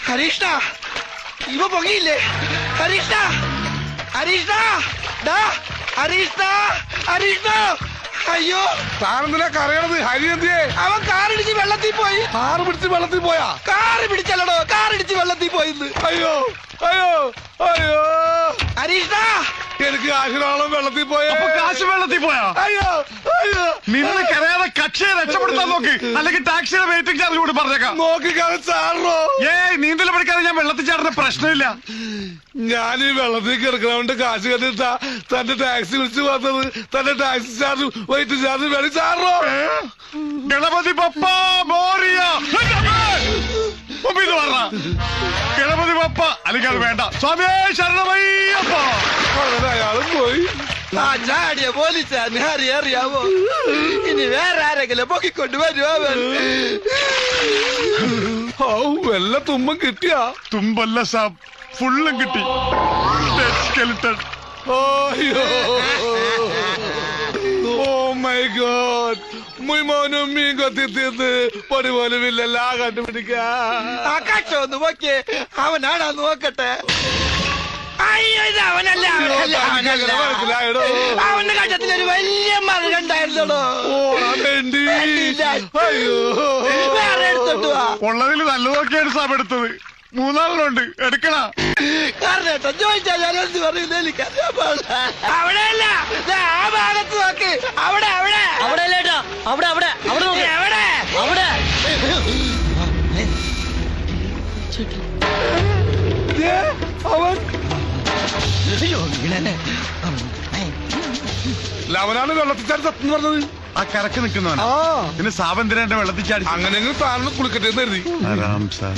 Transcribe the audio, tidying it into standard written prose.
ഹരീഷ്ണ ഇവ പൊങ്ങിയില്ലേ? ഹരീഷ്ണ അയ്യോ താനെന്തിനാ കരയണത്? ഹരി എന്തിയെ? അവൻ കാറിടിച്ച് വെള്ളത്തിൽ പോയി. കാറ് പിടിച്ച് വെള്ളത്തിൽ പോയാ? കാറ് പിടിച്ചല്ലടോ, കാറിടിച്ച് വെള്ളത്തിൽ പോയിന്ന്. അയ്യോ അയ്യോ അയ്യോ ഹരീഷ്ണ എനിക്ക് കാശിനാളും വെള്ളത്തിൽ പോയ. കാശ് വെള്ളത്തിൽ പോയാ? അയ്യോ അയ്യോ നിന്ന് കരയാതെ കക്ഷിയെ രക്ഷപ്പെടുത്താൻ നോക്ക്, അല്ലെങ്കിൽ ടാക്സിയുടെ വെയിറ്റിംഗ് ചാർജ് കൂടി പറഞ്ഞേക്കാം. നോക്കിക്കാതെ ചാടണോ? നീന്തൽ പഠിക്കാതെ ഞാൻ വെള്ളത്തിൽ ചാടുന്ന പ്രശ്നമില്ല. ഞാൻ ഈ വെള്ളത്തിൽ കിടക്കണോണ്ട് കാശ് കണ്ടിട്ടാ തന്റെ ടാക്സി വിളിച്ച് വന്നത്. തന്റെ ടാക്സി ചാർജ് വെയിറ്റ് ചാർജ് വേണ്ടി ചാടണോ? ഗണപതി പപ്പ മോറിയ ഇത് പറഞ്ഞ ഗണപതി പപ്പ, അല്ലെങ്കിൽ അത് വേണ്ട. സ്വാമിയേ ശരണമയ്യപ്പ. അങ്ങനെ അയാളും പോയി. ആ ചാടിയ പോലീസാണ് ഹരി അറിയാവോ? ഇനി വേറെ ആരെങ്കിലും പൊക്കിക്കൊണ്ട് വരുവോ? വല്ല തുമ്പം കിട്ടിയാ? തുമ്പല്ല സാബ്, ഫുള്ളും കിട്ടി. അയ്യോ ഓ മൈ ഗോഡ്, മുയ്മോനും മീൻ കൊത്തി തീർന്ന് പൊടി പോലും ഇല്ലല്ല കണ്ടുപിടിക്കാ. ആ കഷ്ടം ഒന്ന് നോക്കിയേ, അവനാണോ നോക്കട്ടെ. അയ്യോ ഇത് അവനല്ല. അവന്റെ കണ്ടത്തിലൊരു വലിയ മറുകണ്ടായിരുന്നോ? അയ്യോ വേറെ എടുത്തോട്ട് വാ. ഉള്ളതിൽ നല്ല നോക്കിയാണ് സാബ് എടുത്തത്. 3 ആളുണ്ട്, എടുക്കണ. കാരണേട്ടോ ചോദിച്ചാൽ ഞാൻ എന്ത് പറയുന്നത് എനിക്കറിയാൻ പാടില്ല. അവിടെയല്ല, ആ ഭാഗത്ത് നോക്ക്. അവിടെ അവിടെ അവിടെ അല്ലേട്ടാ, അവിടെ അവിടെ അവിടെ നോക്ക്. എവിടെ അവിടെ അവൻ ലവനാണ് വെള്ളത്തിൽ ചാടി സത്യം പറഞ്ഞത്. ആ കരക്ക് നിൽക്കുന്നവൻ. പിന്നെ സാബ് എന്തിനാ വെള്ളത്തിൽ ചാടി? അങ്ങനെയെങ്കിലും താഴ്ന്ന് കുളിക്കട്ടെ എന്ന് കരുതി. ആരാം സാർ.